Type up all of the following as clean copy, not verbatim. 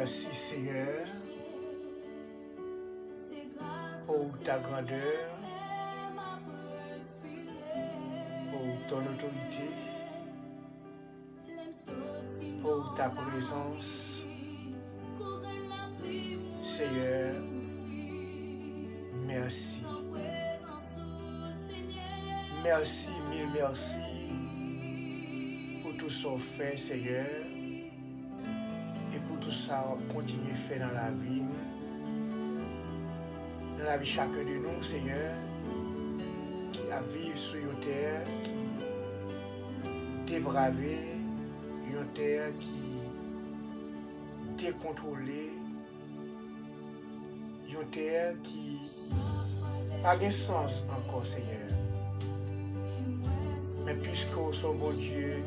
Merci Seigneur pour ta grandeur, pour ton autorité, pour ta présence. Seigneur, merci. Merci, mille merci pour tout ce qu'on fait, Seigneur, et pour tout ça qu'on continue à faire dans la vie de chacun de nous, Seigneur, qui a vécu sur une terre, qui débravé, une terre qui décontrôlée, une terre qui n'a pas de sens encore, Seigneur. Mais puisque son bon Dieu,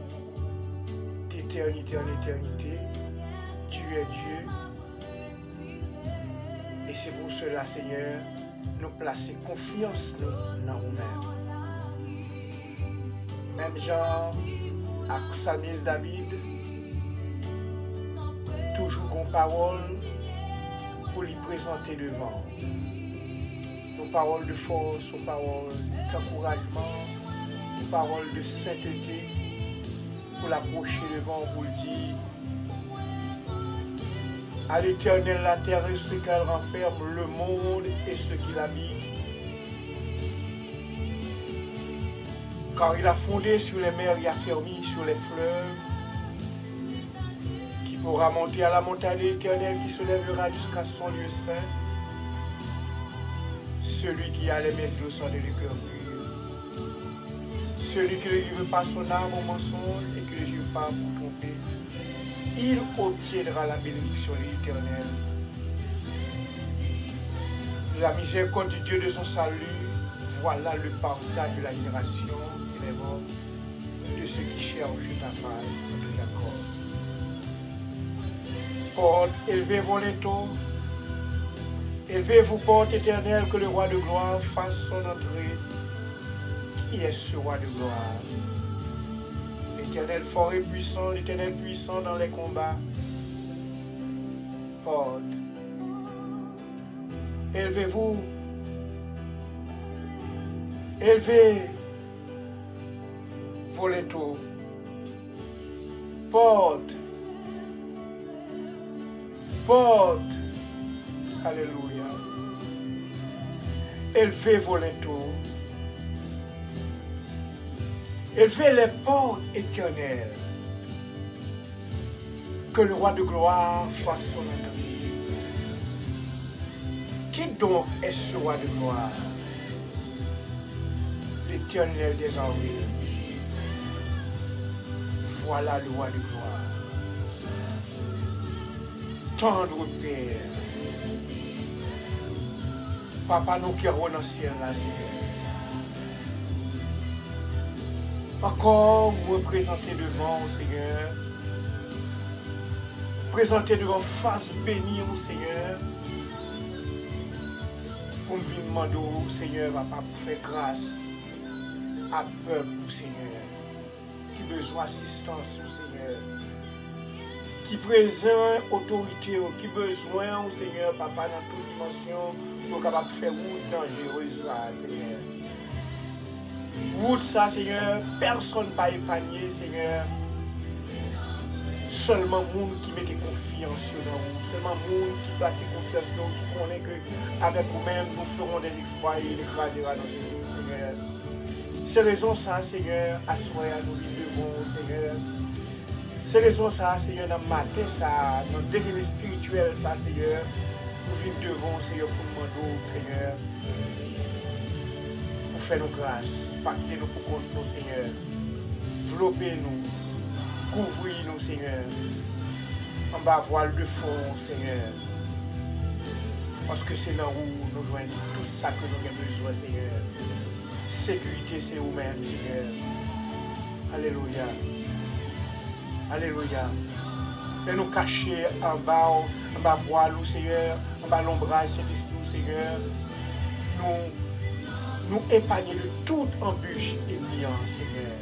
d'éternité en éternité, tu es Dieu. Et c'est pour cela, Seigneur, nous placer confiance dans nous-mêmes. Même genre, avec Samis David, toujours une parole pour lui présenter devant. Nos paroles de force, nos paroles d'encouragement, nos paroles de sainteté, pour l'approcher devant, pour le dire. À l'Éternel, la terre et ce qu'elle renferme, le monde et ce qui l'habite. Car il a fondé sur les mers, il a fermé sur les fleuves. Qui pourra monter à la montagne de l'Éternel, qui se lèvera jusqu'à son lieu saint. Celui qui a les mains de sang et le cœur pur. Celui qui ne livre pas son âme au mensonge et qui ne jure pas pour tromper. Il obtiendra la bénédiction de l'Éternel. La miséricorde du Dieu de son salut, voilà le partage de la génération et les morts de ceux qui cherchent ta face de Jacob. Porte, élevez-vous les taux, élevez-vous, porte éternelle, que le roi de gloire fasse son entrée. Qui est ce roi de gloire? L'Éternel fort et puissant, l'Éternel puissant dans les combats. Porte. Élevez-vous. Élevez vos létaux. Porte. Porte. Alléluia. Élevez vos létaux. Élevez les portes éternelles. Que le roi de gloire fasse son entrée. Qui donc est ce roi de gloire? L'Éternel des armées. Voilà le roi de gloire. Tendre Père. Papa, nous qui avons dans le ciel là, Seigneur. Encore vous présenter devant, Seigneur. Présenter devant face bénie, Seigneur. Pour me demander, Seigneur, papa, pour faire grâce à peuple, Seigneur. Qui besoin d'assistance, Seigneur. Qui besoin autorité, qui besoin, Seigneur, papa, dans toute dimension, pour capable de faire route dangereuse, Seigneur. Route ça, Seigneur, personne pas épargné, Seigneur. Seulement monde qui met confiance dans vous. Seulement monde qui place confiance dans vous, qui connaît qu'avec vous-même, nous ferons des exploits et il écrasera dans ce monde, Seigneur. C'est raison ça, Seigneur, assoyer à nous devant, Seigneur. C'est raison ça, Seigneur, dans le matin, ça, dans le déjeuner spirituel, ça, Seigneur. Nous venons devant, Seigneur, pour demander, Seigneur, pour faire nos grâces. Pactez-nous pour contre nous, Seigneur. Enveloppez-nous. Couvrez-nous, Seigneur. En bas voile de fond, Seigneur. Parce que c'est là où nous joignons tout ça que nous avons besoin, Seigneur. Sécurité, c'est vous-même, Seigneur. Alléluia. Alléluia. Et nous cacher en bas voile, Seigneur. En bas l'ombrage, cet esprit, Seigneur. Nous épargner de toute embûche et bien, Seigneur.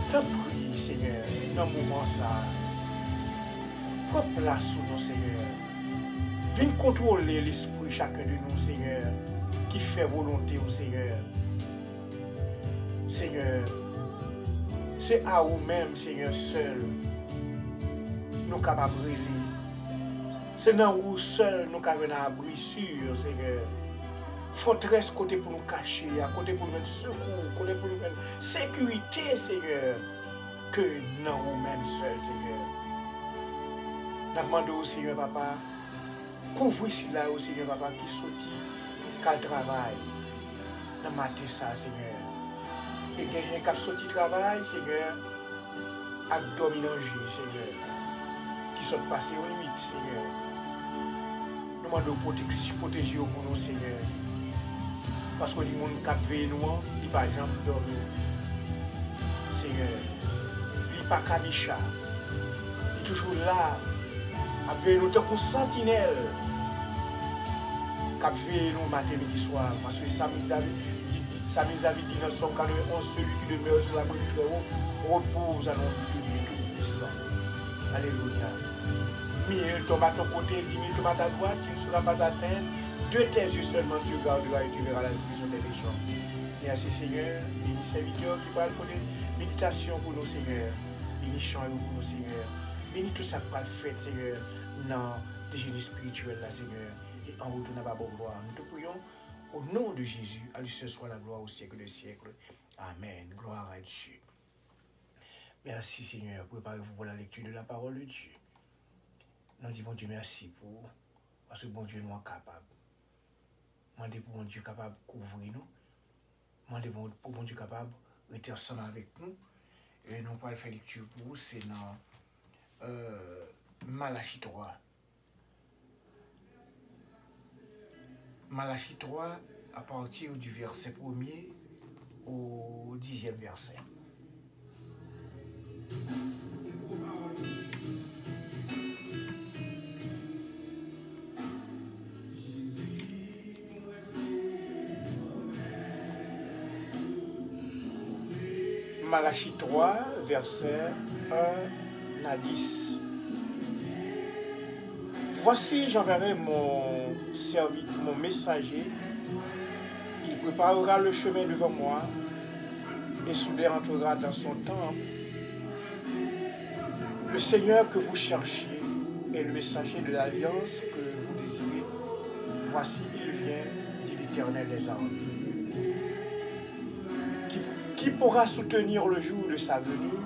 Te prie, Seigneur, dans le moment ça, prends place sous nous, Seigneur. Viens contrôler l'esprit chacun de nous, Seigneur, qui fait volonté au Seigneur. Seigneur, c'est à vous-même, Seigneur, seul, nous capables de briller. C'est dans vous seul, nous capables d'abri sûr, Seigneur. Forteresse côté pour nous cacher, à côté pour nous mettre secours, côté pour nous mettre sécurité, Seigneur, que dans vous-même seul, Seigneur. Nous demandons au Seigneur, Papa, couvre ici là, au Seigneur, Papa, qui sortit, qui travaille. Dans matin, ça, Seigneur. Et quelqu'un qui a sorti travail, Seigneur, a dominé en jeu, Seigneur, qui sont passés aux limites, Seigneur. Nous demandons protéger pour nous, Seigneur. Parce que les gens qui ont veillé nous, ils ne peuvent jamais dormir. Seigneur, ils ne peuvent pas cabicha. Ils sont toujours là, à veiller nous comme sentinelle. Qui veille nous matin, midi, soir. Parce que ça nous avait dit dans son 91, celui qui demeure sur la bonne très haut, repose à notre Dieu tout-puissant. Alléluia. 1000 tombent à ton côté, 10 000 tombent à ta droite, tu ne seras pas atteint. De tes yeux seulement tu garderas et tu verras la vision des méchants. Merci Seigneur, bénis serviteurs qui parlent pour des méditations pour nous Seigneur. Bénis chants pour nous Seigneur. Bénis tout ça qui va le faire Seigneur dans le génie spirituel là Seigneur. Et en retour à bonne gloire. Nous te prions au nom de Jésus. À lui seul soit la gloire au siècle des siècles. Amen. Gloire à Dieu. Merci Seigneur. Préparez-vous pour la lecture de la parole de Dieu. Nous disons bon Dieu merci pour parce que bon Dieu nous est capable. Demandez pour mon Dieu capable de couvrir nous. Demandez pour mon Dieu capable de rester ensemble avec nous. Et nous pas faire lecture pour vous, c'est dans Malachie 3. Malachie 3 à partir du verset 1er au 10e verset. Malachie 3, verset 1 à 10. Voici, j'enverrai mon messager. Il préparera le chemin devant moi et soudain entrera dans son temple. Le Seigneur que vous cherchez est le messager de l'alliance que vous désirez. Voici, il vient, dit l'Éternel des armées. Qui pourra soutenir le jour de sa venue?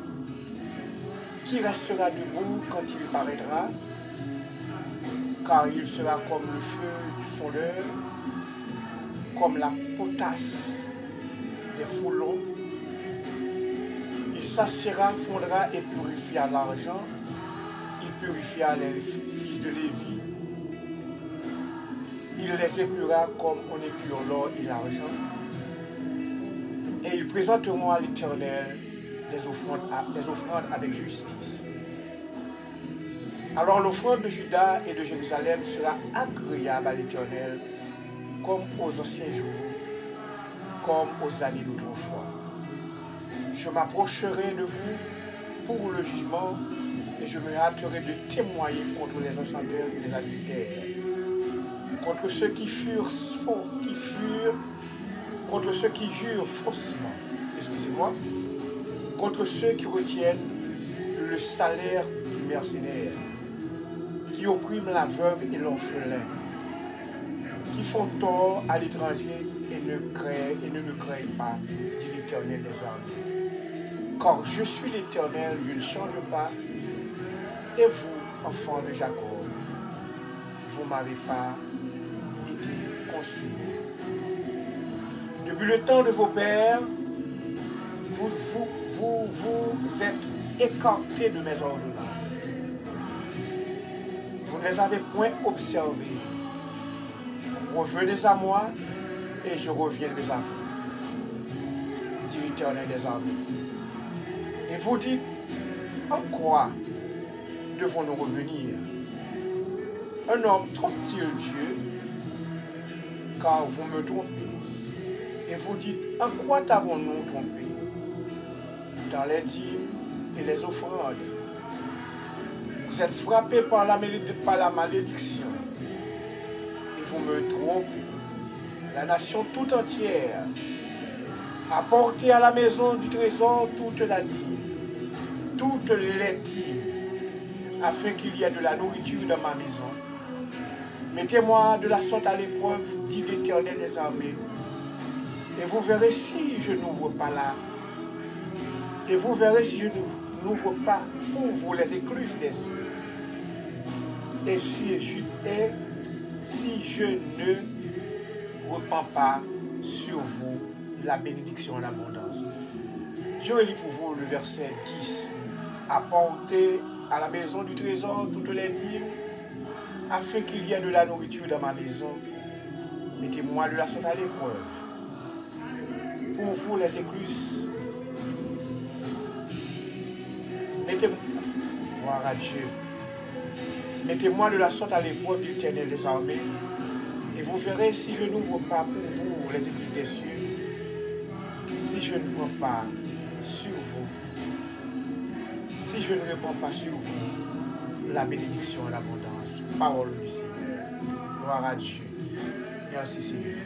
Qui restera debout quand il paraîtra? Car il sera comme le feu du fondeur, comme la potasse des foulons. Il s'assiera, fondra et purifiera l'argent. Il purifiera les fils de Lévi. Il les épurera comme on épure l'or et l'argent. Et ils présenteront à l'Éternel des offrandes avec justice. Alors l'offrande de Juda et de Jérusalem sera agréable à l'Éternel, comme aux anciens jours, comme aux années d'autrefois. Je m'approcherai de vous pour le jugement, et je me hâterai de témoigner contre les enchanteurs et les adultères, contre ceux qui furent contre ceux qui jurent faussement, excusez-moi, contre ceux qui retiennent le salaire du mercenaire, qui oppriment la veuve et l'orphelin, qui font tort à l'étranger et ne me craignent pas, dit l'Éternel des armées. Car je suis l'Éternel, je ne change pas, et vous, enfants de Jacob, vous ne m'avez pas été consumés. Depuis le temps de vos pères, vous êtes écartés de mes ordonnances. Vous ne les avez point observées. Revenez à moi et je reviendrai à vous, dit l'Éternel des armées. Et vous dites, en quoi devons-nous revenir? Un homme trompe-t-il Dieu? Car vous me trompez. Et vous dites, en quoi t'avons-nous trompé? Dans les dîmes et les offrandes. Vous êtes frappé par la malédiction. Et vous me trompez. La nation tout entière a porté à la maison du trésor toute la dîme, toutes les dîmes, afin qu'il y ait de la nourriture dans ma maison. Mettez-moi de la sorte à l'épreuve, dit l'Éternel des armées. Et vous verrez si je n'ouvre pas là. Et vous verrez si je n'ouvre pas pour vous les écluses des cieux. Et si je ne repens pas sur vous la bénédiction en abondance. Je relis pour vous le verset 10. Apportez à la maison du trésor toutes les dîmes, afin qu'il y ait de la nourriture dans ma maison. Mettez-moi de la sorte à l'épreuve. Pour vous les écluses. Gloire à Dieu. Mettez-moi de la sorte à l'épreuve du l'Éternel des armées, et vous verrez si je n'ouvre pas pour vous les écluses des cieux, si je ne prends pas sur vous, si je ne réponds pas sur vous la bénédiction et l'abondance. Parole du Seigneur. Gloire à Dieu. Merci Seigneur.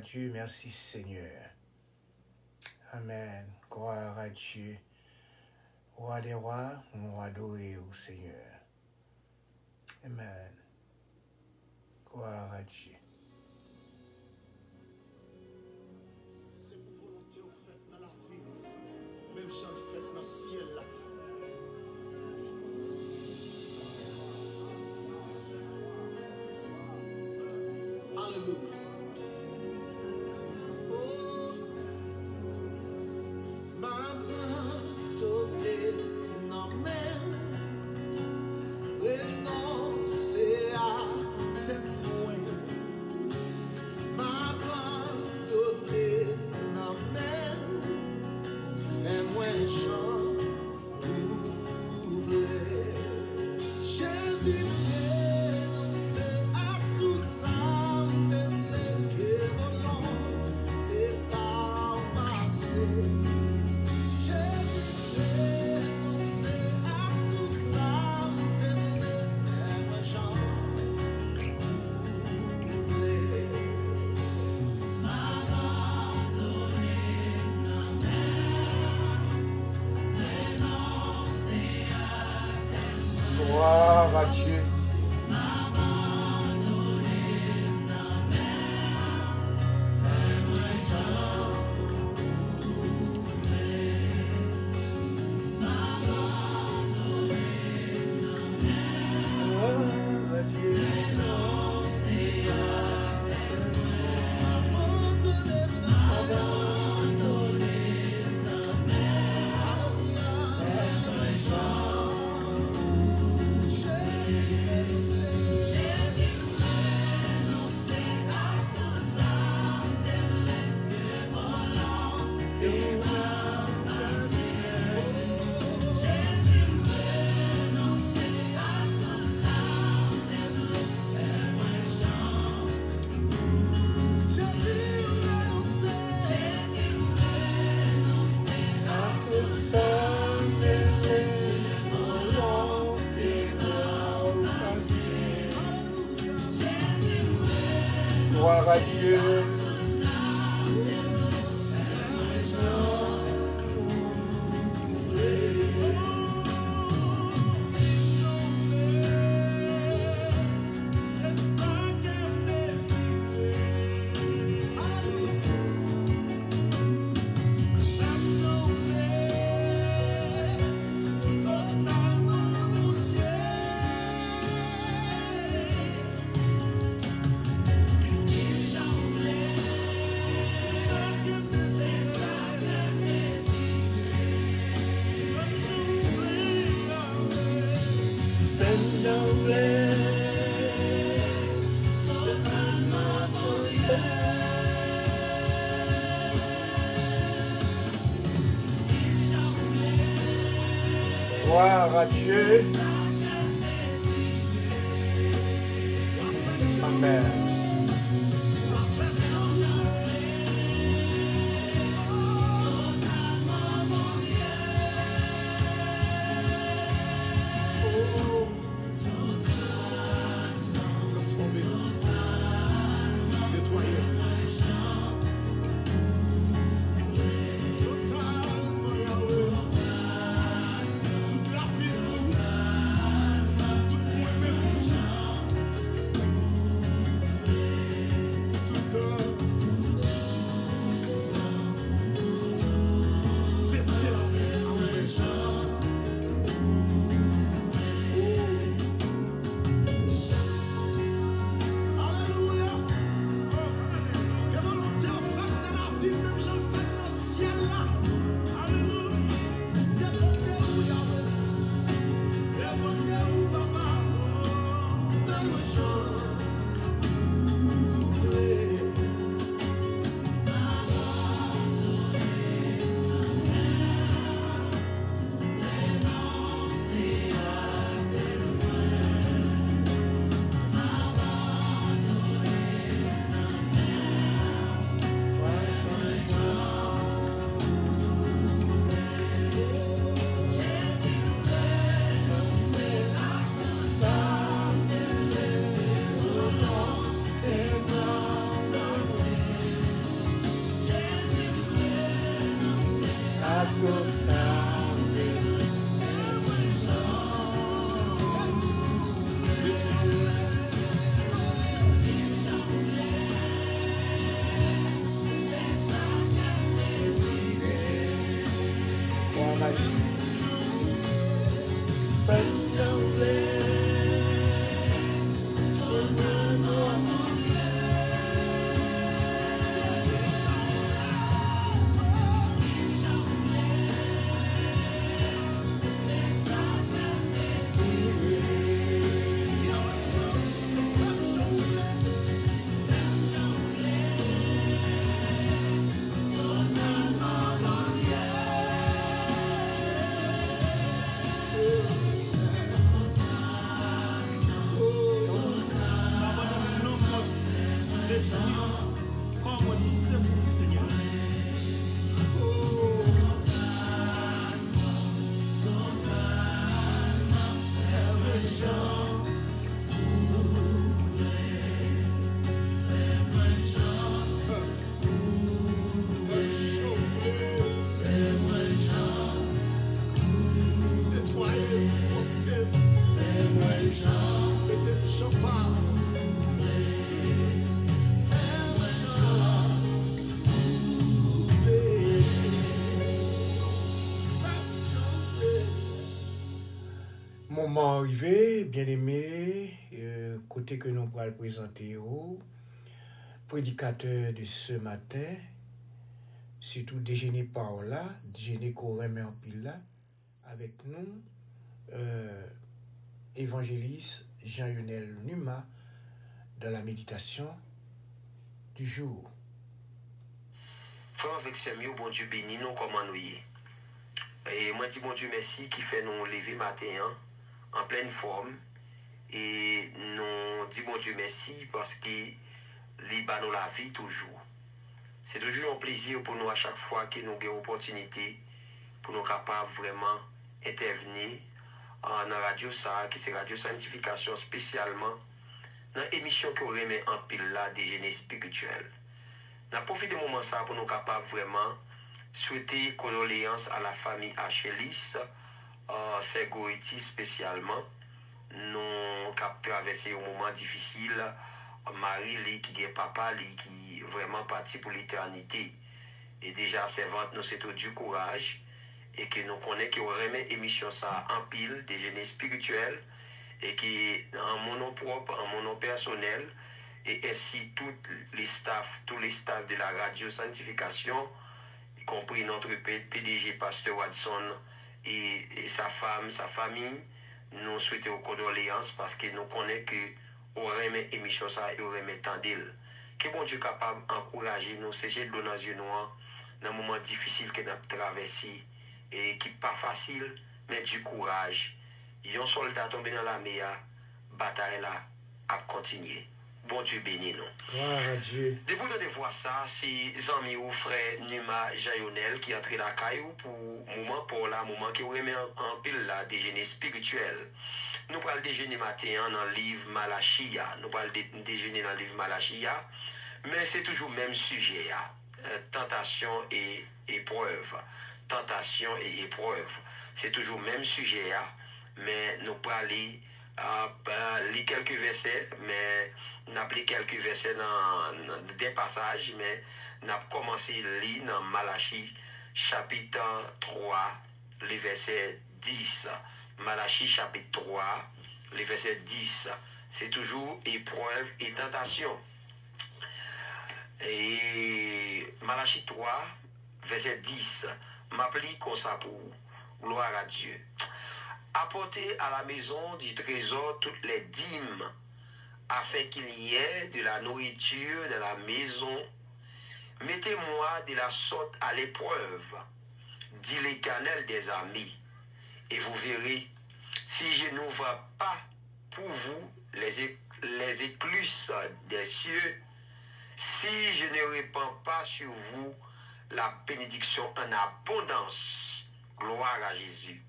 Dieu, merci Seigneur. Amen. Gloire à Dieu. Roi des rois, on va adorer au Seigneur. Amen. Gloire à Dieu. C'est pour volonté au fait dans la vie, même j'en fais dans le ciel là. Alléluia. C'est à Gloire à Dieu. Gloire à Dieu. Gloire à Dieu. Amen. Transformé, nettoyé. Totalement, Yahweh. Toute la vie pour tout moi-même tout baisser la vie en Alléluia. Que volonté en fait dans la vie, même j'en fais dans le ciel là. Alléluia. Dépendez où Yahweh. Dépendez où Papa. Fais-moi chanter. Comme tout c'est pour Seigneur. Nettoyer, porter, Moment arrivé, bien-aimé, côté que nous pourrons le présenter au prédicateur de ce matin, surtout déjeuner par là, déjeuner qu'on remet en pile là, avec nous, évangéliste Jean-Yonel Numa, dans la méditation du jour. Frère avec Samuel, bon Dieu béni nous comment nous y est. Et moi dis bon Dieu merci qui fait nous lever matin en pleine forme. Et nous dis bon Dieu merci parce qu'il bat nous la vie toujours. C'est toujours un plaisir pour nous à chaque fois que nous avons une opportunité pour nous capables vraiment intervenir dans la radio ça, qui c'est Radio Sanctification spécialement dans l'émission que vous remet en pile là déjeuner spirituel. Nous profitons de moment ça pour nous capables vraiment souhaiter condoléances à la famille Achelis, Segoriti spécialement. Nous avons traversé un moment difficile. Marie, qui est papa, qui est vraiment parti pour l'éternité. Et déjà, servante, nous c'est du courage. Et que nous connaissons qu'on remet émission ça en pile, déjeuner spirituel. Et qui en mon nom propre, en mon nom personnel. Et ainsi tous les staffs de la radio Sanctification, y compris notre PDG, Pasteur Watson, et sa femme, sa famille, nous souhaitons condoléances parce que nous connaissons que on remet émission ça et on remet tant d'elle. Que bon Dieu capable d'encourager nous, sécher de l'eau dans les yeux noirs, dans un moment difficile que nous avons traversé, et qui n'est pas facile, mais du courage. Il y a un soldat tombé dans la mer, bataille là, à continuer. Bon Dieu béni nous. Dieu. Depuis de voir ça, c'est Zami ou frère Numa Jayonel qui entre la caillou pour la moment qui remet en pile la déjeuner spirituel. Nous parlons déjeuner matin dans le livre Malachia. Nous parlons déjeuner dans le livre Malachia, mais c'est toujours le même sujet. Tentation et épreuve. Tentation et épreuve. C'est toujours le même sujet, mais nous parlons lire quelques versets, mais nous avons quelques versets dans des passages, mais nous avons commencé à lire dans Malachie chapitre 3, les versets 10. Malachie chapitre 3, les versets 10. C'est toujours épreuve et tentation. Et Malachie 3, verset 10, m'applique comme ça pour gloire à Dieu. Apportez à la maison du trésor toutes les dîmes, afin qu'il y ait de la nourriture dans la maison. Mettez-moi de la sorte à l'épreuve, dit l'Éternel des armées, et vous verrez, si je n'ouvre pas pour vous les écluses des cieux, si je ne répands pas sur vous la bénédiction en abondance. Gloire à Jésus.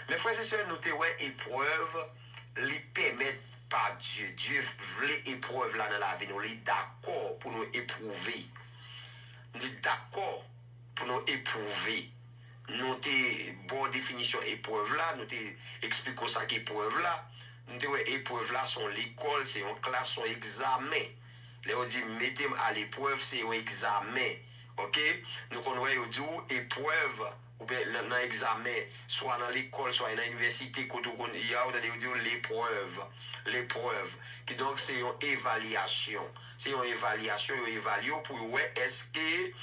Mes frères et sœurs, notez, ouais, épreuve, les permettent par Dieu. Dieu voulait épreuve là dans la vie. Nous sommes d'accord pour nous éprouver. Nous sommes d'accord pour nous éprouver. Nous avons bonne définition épreuve là. Nous expliquons ça qu'épreuve là. Nous avons épreuve là, son l'école, c'est une classe, son examen. Là, on dit, mettez-moi à l'épreuve, c'est un examen. Ok? Nous connaissons épreuve. Ou bien dans l'examen, soit dans l'école, soit dans l'université, il y a l'épreuve. Qui donc c'est une évaluation. C'est une évaluation, pour voir est-ce que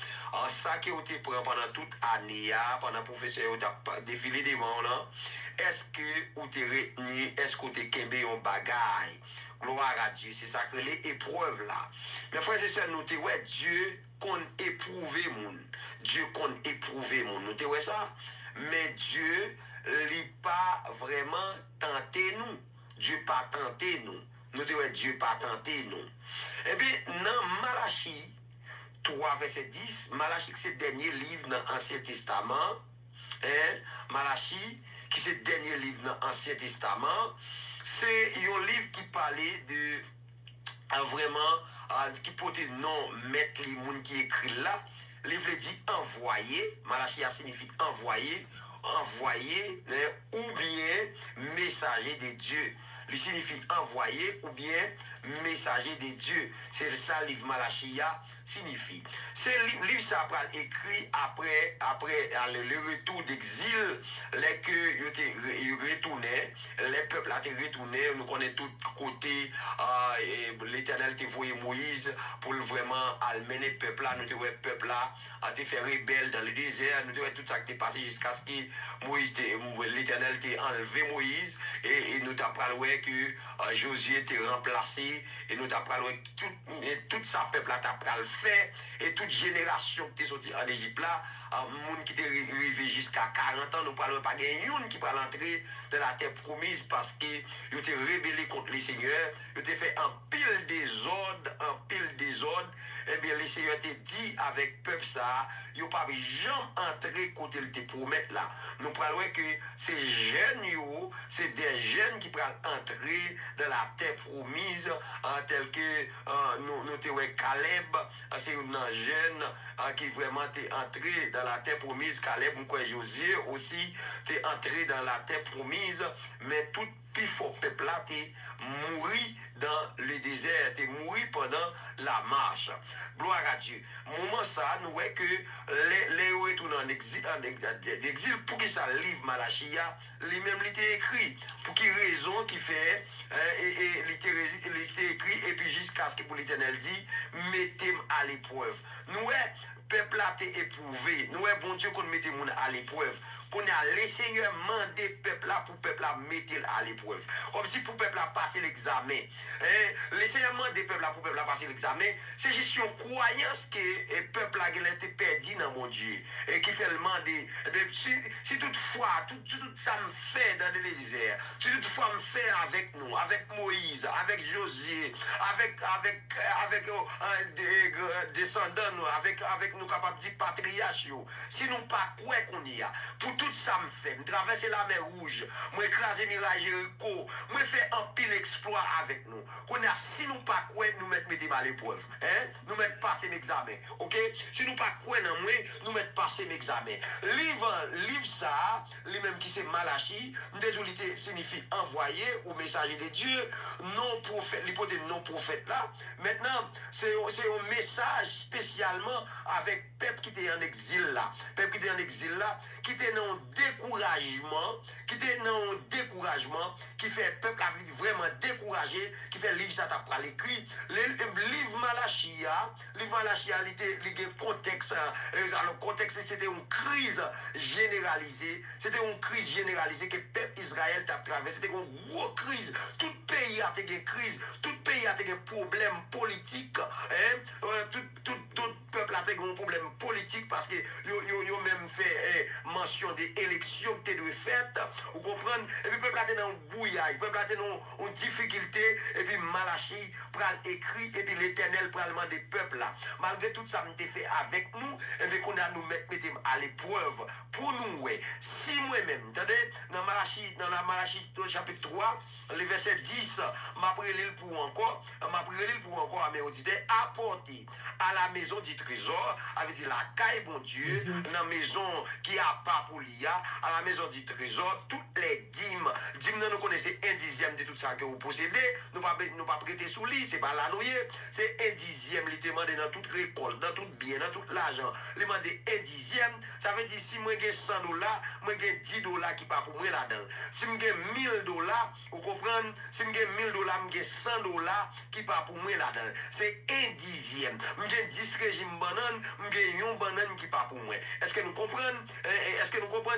ça qui a été pris pendant toute l'année, pendant le professeur a défilé devant là, est-ce que vous avez retenu, est-ce que vous avez kembé un bagage? Gloire à Dieu, c'est ça que les épreuves là. Mes frères et sœurs, notez, ouais, Dieu qu'on éprouve moun. Dieu qu'on éprouve moun. Notez, ouais ça? Mais Dieu n'a pas vraiment tenté nous. Dieu pas tenté nous. Notez, ouais, Dieu pas tenté nous. Et bien, dans Malachie 3, verset 10, Malachie, c'est le dernier livre dans l'Ancien Testament. Malachie, qui c'est le dernier livre dans l'Ancien Testament. C'est un livre qui parlait de vraiment, qui portait non mettre les gens qui écrit là. Le livre dit envoyer. Malachie signifie envoyer, ou bien messager de Dieu. Il signifie envoyer ou bien messager de Dieu. C'est ça le livre Malachie signifie. C'est le livre ça écrit après le retour d'exil, les que ils retournaient, les peuples a été retournés, nous connaissons tout côté, l'Éternel t'a envoyé Moïse pour vraiment mener le peuple là, nous te voyons peuple là, a été fait rebelle dans le désert, nous te voyons tout ça qui est passé jusqu'à ce que l'Éternel t'a enlevé Moïse, et nous t'apprenons que Josué t'a remplacé, et nous t'apprenons que tout ça peuple là t'a fait, et toute génération qui est sortie en Égypte là, monde qui est arrivé jusqu'à 40 ans, nous parlons pas de qui va entrer dans la terre promise parce que ils ont rébellé contre les seigneurs, ils ont fait un pile désordre, et bien les seigneurs te dit avec peuple ça, ils n'ont pas jamais entré côté le te promettre là. Nous parlons que ces jeunes, c'est des jeunes qui peuvent entrer dans la terre promise, tel que nous te Caleb, c'est un jeune qui vraiment est entré dans la terre promise. Caleb, Josué aussi, t'es entré dans la terre promise, mais tout plus fort peuple là, t'es mouru dans le désert, t'es mouru pendant la marche. Gloire à Dieu. Moment ça, nous voyons que les retournent en exil, pour que ça livre Malachia, lui-même il était écrit, pour quelle raison qui fait, et il était écrit, et puis jusqu'à ce que pour l'Éternel dit, mettez-moi à l'épreuve. Nous voyons, peuple là t'es éprouvé. Nous est bon Dieu qu'on mette mon à l'épreuve. Qu'on a les seigneurs mandé peuple là pour peuple là mettre à l'épreuve. Comme si pour peuple là passer l'examen. Les seigneurs mandé peuple là pour peuple là passer l'examen. C'est juste une croyance que le peuple là qui été perdu dans mon Dieu et qui fait le demander. Si toutefois tout ça me fait dans le désert, si toutefois me fait avec nous, avec Moïse, avec Josué, avec descendants, avec nous capables de dire patriarches, si nous pas quoi qu'on y a, pour tout ça me fait, me traverser la mer rouge, me écraser mirage Jéricho, me fait un pile exploit avec nous. Qu'on a, si nous pas quoi, nous mettons à l'épreuve, nous mettons passer l'examen, ok? Si nous pas quoi dans moi, nous mettons passer l'examen. Livre ça, lui-même qui c'est Malachi, désolité signifie envoyer au messager de Dieu, non prophète, l'hypothèse non prophète là. Maintenant, c'est un message spécialement avec peuple qui était en exil là, peuple qui était en exil là, qui était dans un découragement, qui fait peuple a vraiment découragé, qui fait livre ça t'a l'écrit, livre Malachia, il y a contexte, le contexte c'était une crise généralisée, que le peuple Israël t'a traversé, c'était une grosse crise, tout pays a des crises, tout pays a des problèmes politiques, tout peuple a des problèmes politiques parce que yo même fait mention des élections qui étaient faites, vous comprenez, et puis peuple a été dans un bouillaille, peuple a été dans une difficulté, et puis Malachi pral écrit, et puis l'Éternel pral demander peuple là, malgré tout ça m'était fait avec nous, et puis qu'on a nous mettre à l'épreuve, pour nous, ouais. Si moi-même, attendez, dans la Malachi chapitre 3, le verset 10, m'a pris l'île pour encore, à mes auditeurs, apporter à la maison du trésor, avait dit la caille, bon Dieu, dans la maison qui a pas pour l'IA, à la maison du trésor, toutes les dîmes, nous connaissons 1/10 de tout ça que vous possédez, nous pas prêter sous lit, c'est pas la nouille, c'est 1/10, il demande dans toute récolte, dans tout bien, dans tout l'argent, il demande 1/10, ça veut dire si moi j'ai $100, moi j'ai $10 qui pas pour moi là-dedans. Si moi j'ai $1000, vous comprenez, si moi j'ai $1000, j'ai $100 qui pas pour moi là-dedans. C'est 1/10. Moi j'ai 10 régimes banane, moi j'ai une banane qui pas pour moi. Est-ce que nous comprenons?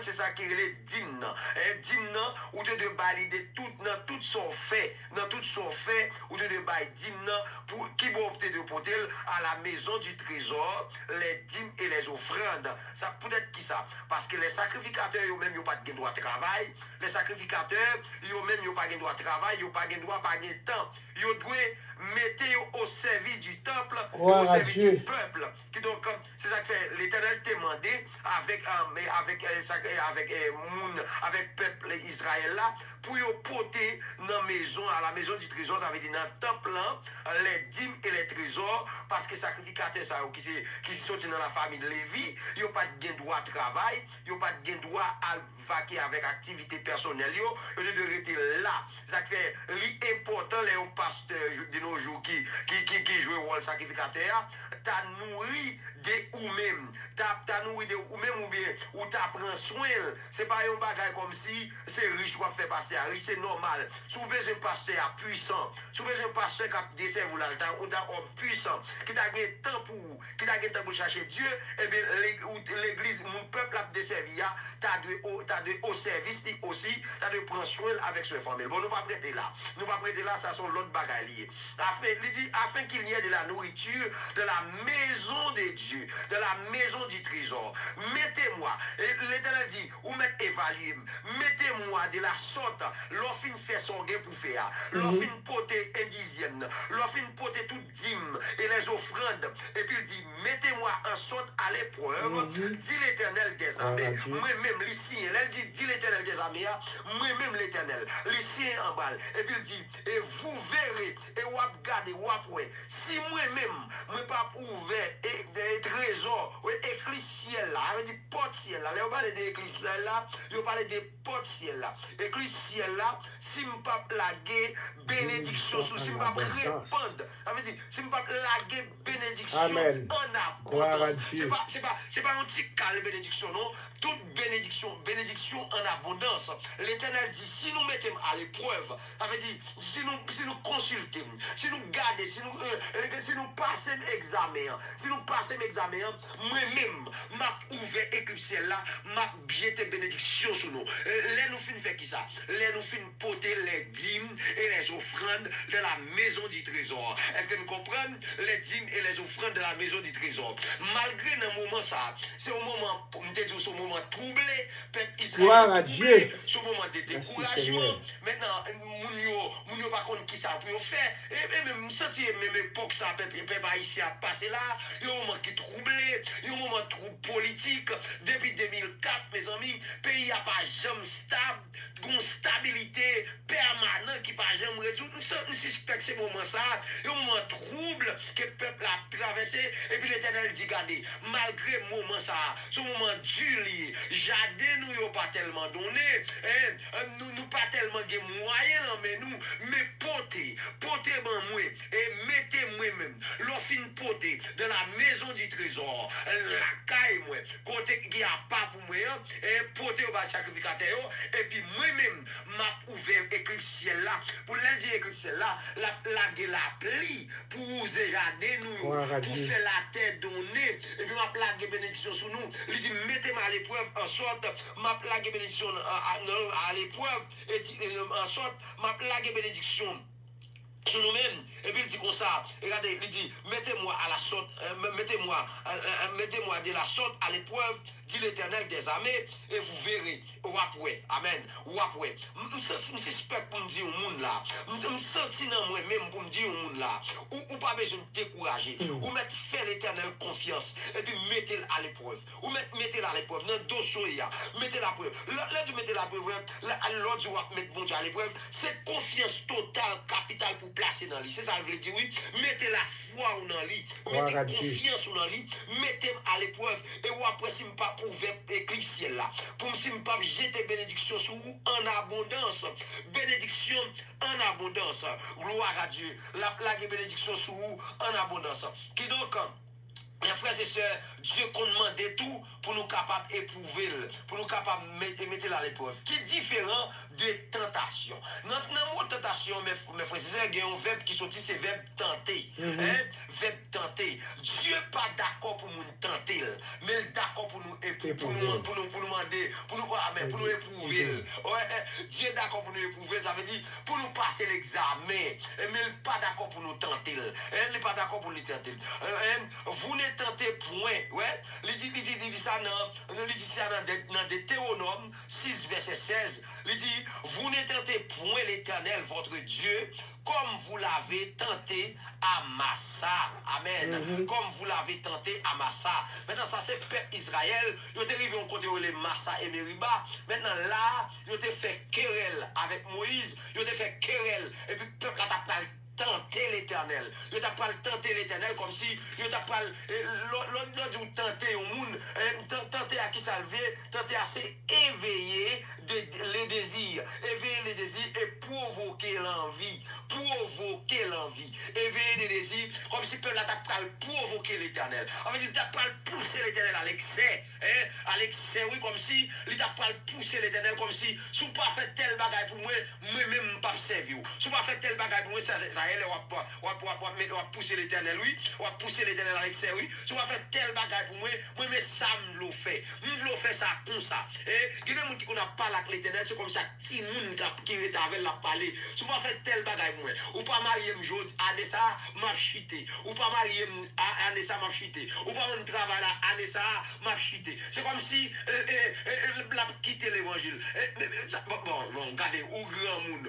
C'est ça qui est le dîme. Dîme, ou de valider tout son fait, ou de valider dîme pour qui va opter de porter à la maison du trésor les dîmes et les offrandes. Ça peut être qui ça? Parce que les sacrificateurs, eux-mêmes, ils n'ont pas de droit de travail. Les sacrificateurs, eux-mêmes, ils n'ont pas de droit de travail, ils n'ont pas de droit de temps. Ils doivent mettre au service du temple, au service du peuple. Donc, c'est ça que fait l'Éternel demandé avec peuple Israël là, pour porter dans maison, à la maison du trésor, ça veut dire dans le temple là, les dîmes et les trésors, parce que les sacrificateurs qui sont dans la famille de Lévi, ils n'ont pas de droit de travail, ils n'ont pas de droit à vaquer avec activité personnelle, ils doivent rester là. Ça fait l'important, les pasteurs de nos jours qui jouent le rôle sacrificateur, t'as nourri de ou-même, t'as nourri de ou-même ou bien, ou t'as pris soin, c'est pas un bagage comme si c'est riche qu'on fait passer pasteur, c'est normal. Si vous besoin de pasteur puissant, si vous besoin de pasteur qui a desservi vous là, ou d'un homme puissant, qui a gagné temps pour vous, qui a gagné temps pour chercher Dieu, et bien l'église, mon peuple a desservi, t'as de au service aussi, t'as de prendre soin avec ce famille. Bon, nous pas prêter là. Nous pas prêter là, ça sont l'autre bagaille lié. Afin qu'il y ait de la nourriture de la maison de Dieu, de la maison du trésor. Mettez-moi, l'Éternel dit, ou mettez évaluer, mettez-moi de la sorte, l'offre fait son gain pour faire, l'offre poter un dixième, l'offre poter toute dîme et les offrandes, et puis il dit, mettez-moi en sorte à l'épreuve, dit l'Éternel des armées, moi-même, les signes, elle dit l'Éternel des armées, moi-même l'Éternel, les signes en balle, et puis il dit, et vous verrez, et vous regardez, vous après, si moi-même, moi pas ouvert, et des trésors, écrit ciel là, avec des portes ciel là, on parle des écrit ciel là, on parle des portes ciel là, écrit ciel là, si je ne pas plaguer bénédiction, si je ne pas répandre, ça veut dire, si je ne pas plaguer bénédiction en abondance, c'est pas un petit calme bénédiction, non, toute bénédiction en abondance. L'Éternel dit, si nous mettons à l'épreuve, ça veut dire, si nous consultons, si nous gardons, si nous passons examen, moi-même, m'a ouvert éclipse là, m'a jeté bénédiction sur nous. Les nous fin fait qui ça? Les nous fin porter les dîmes et les offrandes de la maison du trésor. Est-ce que nous comprenons? Les dîmes et les offrandes de la maison du trésor. Malgré un moment ça, c'est un moment, pour me dire, ce moment troublé, peuple Israël troublé, ce moment de découragement. Maintenant, moun yo pas contre qui ça peut faire. Et même senti même époque ça, peuple haïtien a passé là, il y a un moment qui troublé, il y a un moment trouble politique. Depuis 2004, mes amis, pays n'a pas jamais stable, une stabilité permanente qui n'a pas jamais résoudre. Nous suspectons ce moment ça, il y a un moment trouble que le peuple a traversé, et puis l'Éternel dit, regardez, malgré le moment ça, ce moment dur, jadé nous n'avons pas tellement donné, nous pas tellement de moyens, mais potez ben moi, et mettez moi-même, l'offre potée de la maison du trésor, la caille moi, côté qui a pas pour moi, et potez au bas sacrificateur, et puis moi-même, m'a ouvert écrit ciel là, pour lundi écrit ciel là, la pli, pour vous aider nous, pour faire la terre donnée, et puis m'a plagué bénédiction sur nous, il dit, mettez-moi à l'épreuve, en sorte, m'a plagué bénédiction à l'épreuve, et en sorte, m'a plagué bénédiction sur nous-mêmes, et puis il dit comme ça, regardez, il dit, mettez-moi à la sorte, mettez-moi de la sorte à l'épreuve, dit l'Éternel des armées, et vous verrez, ou après, amen, ou après, je suspecte pour me dire au monde là, je sens dans moi-même pour me dire au monde là, ou pas besoin de décourager, ou mettre faire l'Éternel confiance, et puis mettez-le à l'épreuve, ou mettez-le à l'épreuve, dans le dossier, mettez la preuve, là tu mettez la preuve, l'autre tu vas mettre bon Dieu à l'épreuve, c'est confiance totale, capitale pour placer dans lui. C'est ça, je veux dire, oui. Mettez la foi dans lui. Mettez confiance dans lui. Mettez à l'épreuve. Et ou après, si je ne pas ouvert éclipse ciel là. Pour si je ne pas jeter bénédiction sur vous en abondance. Bénédiction en abondance. Gloire à Dieu. La plague et bénédiction sur vous en abondance. Qui donc, mes frères et sœurs, Dieu qu'on demande tout pour nous capables d'éprouver, pour nous capables de mettre à l'épreuve. Qui est différent de tentation. Dans le mot tentation, mes frères et sœurs, il y a un verbe qui sortit, c'est verbe tenter. Verbe tenter. Dieu n'est pas d'accord pour nous tenter, mais il est d'accord pour nous demander, pour nous éprouver. Dieu est d'accord pour nous éprouver, ça veut dire pour nous passer l'examen. Mais il n'est pas d'accord pour nous tenter. Il n'est pas d'accord pour nous tenter. Vous n'êtes tenté point, ouais, il dit ça dans Deutéronome 6 verset 16, il dit, vous ne tentez point l'Éternel votre Dieu comme vous l'avez tenté à Massa. Amen. Comme vous l'avez tenté à Massa. Maintenant, ça c'est peuple Israël. Ils ont arrivé au côté où les Massa et Meriba. Maintenant, là, ils ont fait querelle avec Moïse. Ils ont fait querelle. Et puis, le peuple a tapé tenter l'Éternel. Il t'a pas tenter l'Éternel comme si il t'a pas l'autre tenter au monde, tenter à qui salver, tenter à éveiller les désirs et provoquer l'envie, provoquer l'envie, éveiller des désirs, comme si peuple t'a pas provoquer l'éternel. En fait, il t'a pas pousser l'éternel à l'excès. Hein? À l'excès, oui, comme si il t'a pas pousser l'éternel, comme si si vous pas fait tel bagaille pour moi, moi-même pas servir. Si vous pas fait tel bagaille pour moi, ça on va pousser l'éternel, oui. On va pousser l'éternel à l'excès, oui. Si vous pas fait tel bagaille pour moi, moi-même ça me l'ai fait. Je l'ai fait ça comme ça. Et il y a des gens qui n'a pas avec l'éternel, c'est comme ça, petit monde qui est avec la parler. Si vous pas fait tel bagaille pour moi, ou pas marier me jour, année ça, m'a chité. Ou pas marier année ça, m'a chité. Ou pas mon travail là, année ça, m'a chité. C'est comme si la quitter l'évangile. Bon, regardez, ou grand monde,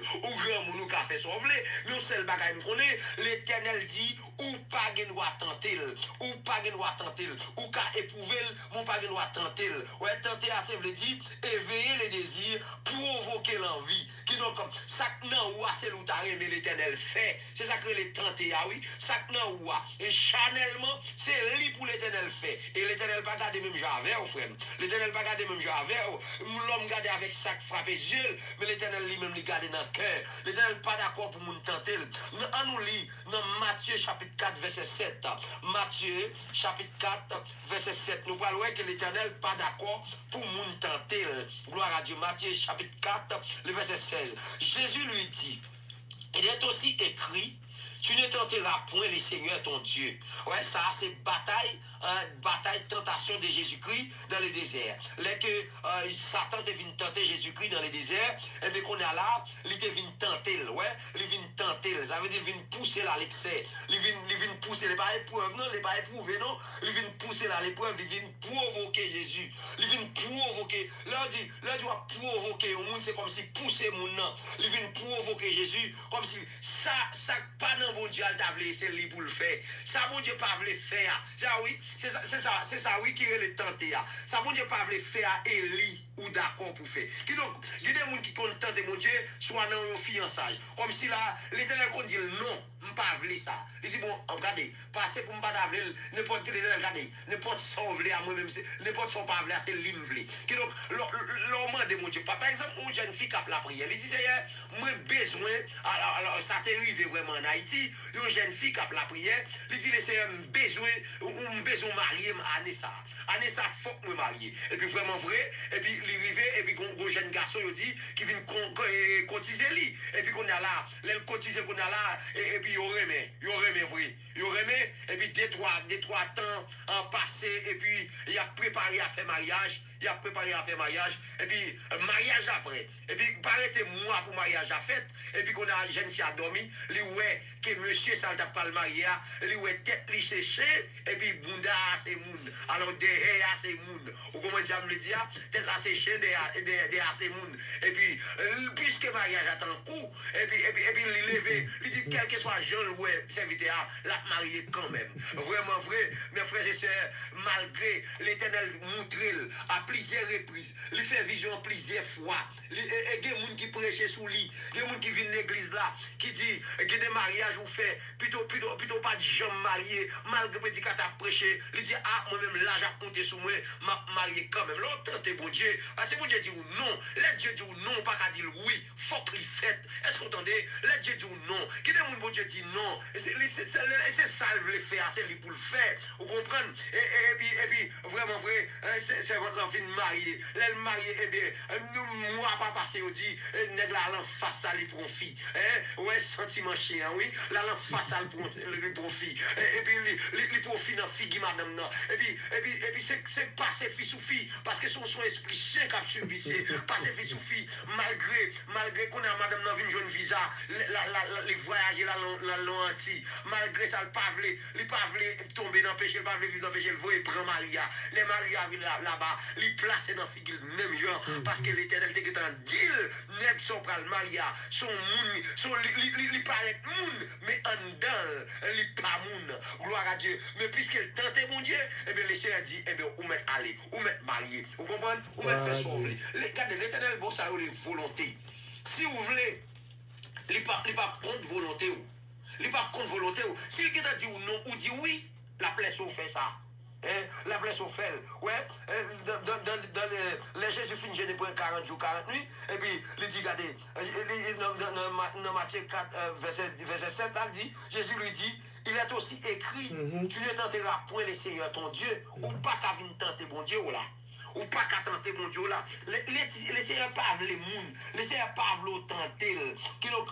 ou qu'a fait sauver, mais au seul bagaille me connaît, l'éternel dit, ou pas gen doit tenter, ou pas gen doit tenter, ou qu'a éprouver, mon pas gen doit tenter. Ouais, tenter à ça veut dire éveiller les désirs, provoquer l'envie. Qui donc comme ça nan ou c'est l'ou ta mais l'éternel fait. C'est ça que les tenter ah oui, ça nan ou et chanellement, c'est lui pour l'éternel fait. Et l'éternel pas garder même j'avais au frère. L'éternel pas garder même j'avais l'homme garder avec sac frappé Dieu, mais l'éternel lui-même lui garder dans cœur. L'éternel pas d'accord pour nous tenter. On nous lit dans Matthieu chapitre 4 verset 7. Matthieu chapitre 4 verset 7. Nous parlons que l'éternel pas d'accord pour nous tenter. Gloire à Dieu. Matthieu chapitre 4 le verset 16. Jésus lui dit, il est aussi écrit, tu ne tenteras point le Seigneur ton Dieu. Ouais, ça c'est bataille, tentation de Jésus-Christ dans le désert. Là que Satan est venu tenter Jésus-Christ dans le désert, et bien qu'on est là, il est venu tenter, ouais, il vient tenter, ça veut dire il vient pousser là l'excès, il vient pousser, les pas épreuve, non, les pas éprouvé, non, il vient pousser là l'épreuve, il vient provoquer Jésus, il vient provoquer, là tu vas provoquer au monde, c'est comme si pousser mon nom, il vient provoquer Jésus, comme si ça pas dans bon Dieu, c'est lui pour le faire. Ça, bon Dieu, pas le faire. Ça, oui, c'est ça, oui, qui est le tenter. Ça, bon Dieu, pas le faire, et lui, ou d'accord pour faire. Qui donc, il y a des gens qui contentent, mon Dieu, soit dans un fiançage. Comme si là, l'éternel qu'on dit non, je ne pas vouloir ça. Il dit, bon, regardez, passez pour ne pas vouloir, n'importe qui, regardez, n'importe sauver à moi-même, n'importe son pas vouloir, c'est l'imvler. Qui donc, l'homme de mon Dieu, par exemple, une jeune fille qui a la prière, il dit, Seigneur, moi, besoin, alors, ça t'est arrivé vraiment en Haïti, une jeune fille qui a la prière, il dit, Seigneur, besoin marier à Anessa. Anessa, faut que me marier. Et puis, vraiment vrai, et puis, il arrive, et puis, un jeune garçon, il dit, qui vient cotiser lui. Et puis, qu'on a là, le cotiser qu'on a là, et puis, il remet vrai. Il remet, et puis, deux, trois temps en passé, et puis, il a préparé à faire mariage. Et puis, mariage après. Et puis, paraît moi pour mariage à fête. Et puis, qu'on a jeune fille a dormi. Lui, ouais, que monsieur, ça n'a pas le mariage. Lui, ouais, tête, lui, séché. Et puis, bunda, c'est moun. Alors, derrière, c'est moun. Ou comment j'aime le dire? Tête, là, séché, derrière, c'est moun. Et puis, puisque mariage attend un coup, et puis, il levé. Il dit, quel que soit jeune, ouais, serviteur, l'a marié quand même. Vraiment vrai, mes frères et sœurs, malgré l'éternel montrel à plusieurs reprises, il fait vision plusieurs fois. Il y a des gens qui prêchent sous lui, il y a des gens qui viennent à l'église là, qui dit qu'il y a des mariages ou fait, plutôt pas de gens mariés, malgré petit cas à prêcher, il dit, ah, moi-même là, j'ai monté sous moi, m'a marié quand même. Là, tentez bon Dieu, parce que bon Dieu dit ou non, let Dieu dit ou non, pas qu'à dire oui, faut qu'il fait. Est-ce que vous entendez? Let Dieu dit ou non, qui des gens bon Dieu dit non, c'est ça le veut faire, c'est lui pour le faire, vous comprenez? Et puis, vraiment vrai, c'est votre enfant marié, l'elle marié, eh bien, moi pas passé, on dit, nèg la l'en face à lui profit, ouais, sentiment chien, oui, la l'en face à lui profit, et puis, lui profit dans fille madame, non, et puis, c'est passer fils ou fille, parce que son esprit chien qui a subi, c'est passer fils ou fille, malgré qu'on a madame dans une jeune visa, les voyager la l'anti, malgré ça, le pas tomber dans le péché, le pas vivre dans le péché, le voyer prendre Maria, les Maria viennent là-bas, les placer dans la figure même genre, parce que l'éternel était en deal, net son pral Maria, son moun, li paraît moun, mais en dedans, li pas moun, gloire à Dieu, mais puisqu'elle tentait mon Dieu, et bien le Seigneur dit, et bien, ou mettre aller, ou mettre marier, vous comprenez, ou mettre faire sauver, regardez, l'éternel, bon, ça a les volontés, si vous voulez, il pas contre volonté, il pas contre volonté, si le gars dit ou non, ou dit oui, la place où fait ça. La place au fel. Ouais, dans les Jésus finit jeûner pour 40 jours, 40 nuits. Et puis, il dit, regardez, dans Matthieu 4, verset 7, là, il dit, Jésus lui dit, il est aussi écrit, tu ne tenteras point le Seigneur ton Dieu, ou pas qu'à venir tenter bon Dieu, là. Ou pas qu'à tenter mon Dieu là. Les Seigneur pas les moun. Les Seigneur pas le tenter. Qui l'ont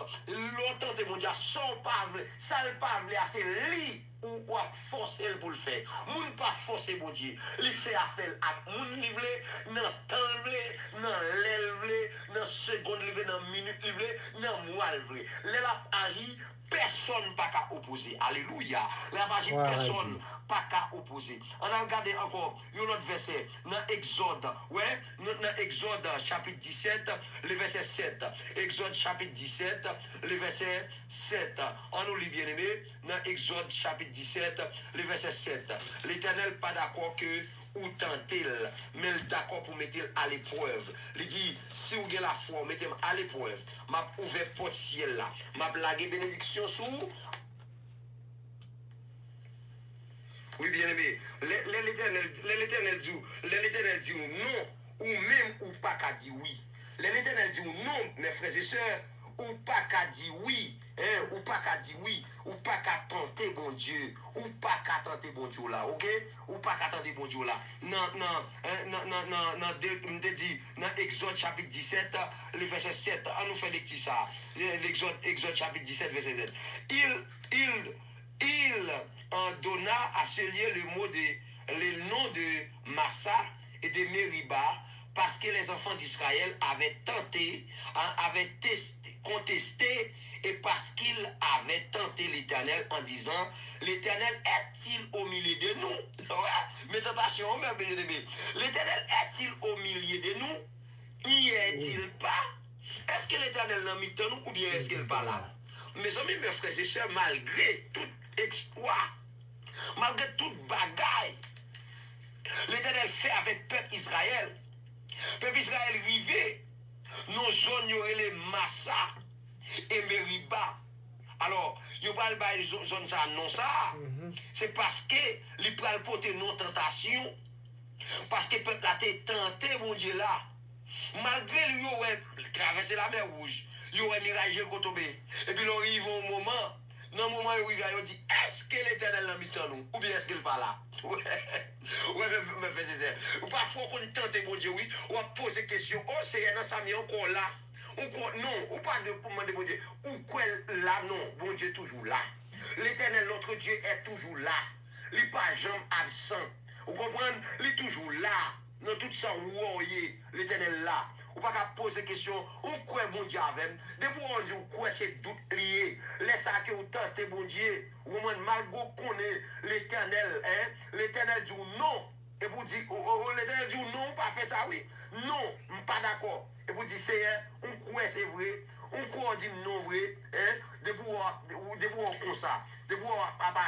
tenté mon Dieu. Sans pas ça le pas assez li ou forcer pour le faire. Moun pas forcer mon Dieu. Les fait à faire à moun livré dans temps livré, dans l'élève, dans seconde livré, dans minute livré, dans mois livré. L'élève agit. Personne pas qu'à opposer. Alléluia. La magie, personne pas qu'à opposer. On a regardé encore un autre verset dans Exode. Ouais, dans Exode chapitre 17, le verset 7. Exode chapitre 17, le verset 7. On nous lit bien aimé dans Exode chapitre 17, le verset 7. L'Éternel pas d'accord que ou tenter, mais d'accord pour mettre à l'épreuve. Il dit, si vous avez la foi, mettez à l'épreuve. M'a ouvert porte ciel là. M'a blagué bénédiction sous. Oui, bien aimé. L'Éternel dit non, ou même ou pas qu'à dire oui. L'Éternel dit non, mes frères et sœurs, ou pas qu'à dire oui. Ou pas qu'à dire oui, ou pas qu'à tenter bon Dieu, ou pas qu'à tenter bon Dieu là, ok? Ou pas qu'à tenter bon Dieu là. Non, dans Exode chapitre 17, le verset 7, on nous fait des petits ça. Exode chapitre 17, verset 7. Il en donna à ce lieu le nom de Massa et de Meriba, parce que les enfants d'Israël avaient tenté, avaient contesté, et parce qu'il avait tenté l'Éternel en disant, l'Éternel est-il au milieu de nous? Mais attention, l'Éternel est-il au milieu de nous? Y est-il pas? Est-ce que l'Éternel n'a mis de nous ou bien est-ce qu'il n'est pas là? Mes amis, mes frères et sœurs, malgré tout exploit, malgré toute bagaille, l'Éternel fait avec peuple Israël. Peuple Israël vivait, nos zones y aurait les Massa et Meriba. Alors, il n'y a pas le zone ça, non ça. C'est parce que les pral porter non tentation. Parce que le peuple a été tenté, mon Dieu là. Malgré lui, il aurait traversé la mer Rouge. Il aurait miragé le tombé. Et puis, il arrive au moment. Dans le moment où il dit, est-ce que l'Éternel l'a mis en nous? Ou bien est-ce qu'il n'est pas là? Ouais, mais c'est ça. Ou parfois, qu'on tente, mon Dieu, oui, on va poser question. Oh, c'est un ami encore là. Non, ou pas de demander, mon Dieu. Ou quoi là, non, mon Dieu est toujours là. L'Éternel, notre Dieu, est toujours là. Il n'est pas jamais absent. Vous comprenez? Il est toujours là. Dans tout ça, l'Éternel là. Ou pas qu'à poser question, ou quoi bon Dieu avec? Depuis on dit, ou quoi c'est doute lié? Laisse ça que vous tentez bon Dieu. Ou malgré qu'on est l'Éternel, l'Éternel dit non. Et vous dites, l'Éternel dit non, pas fait ça, oui. Non, pas d'accord. Et vous dites, Seigneur, on croit c'est vrai. On croit on dit non vrai. Depuis on comme ça. Depuis on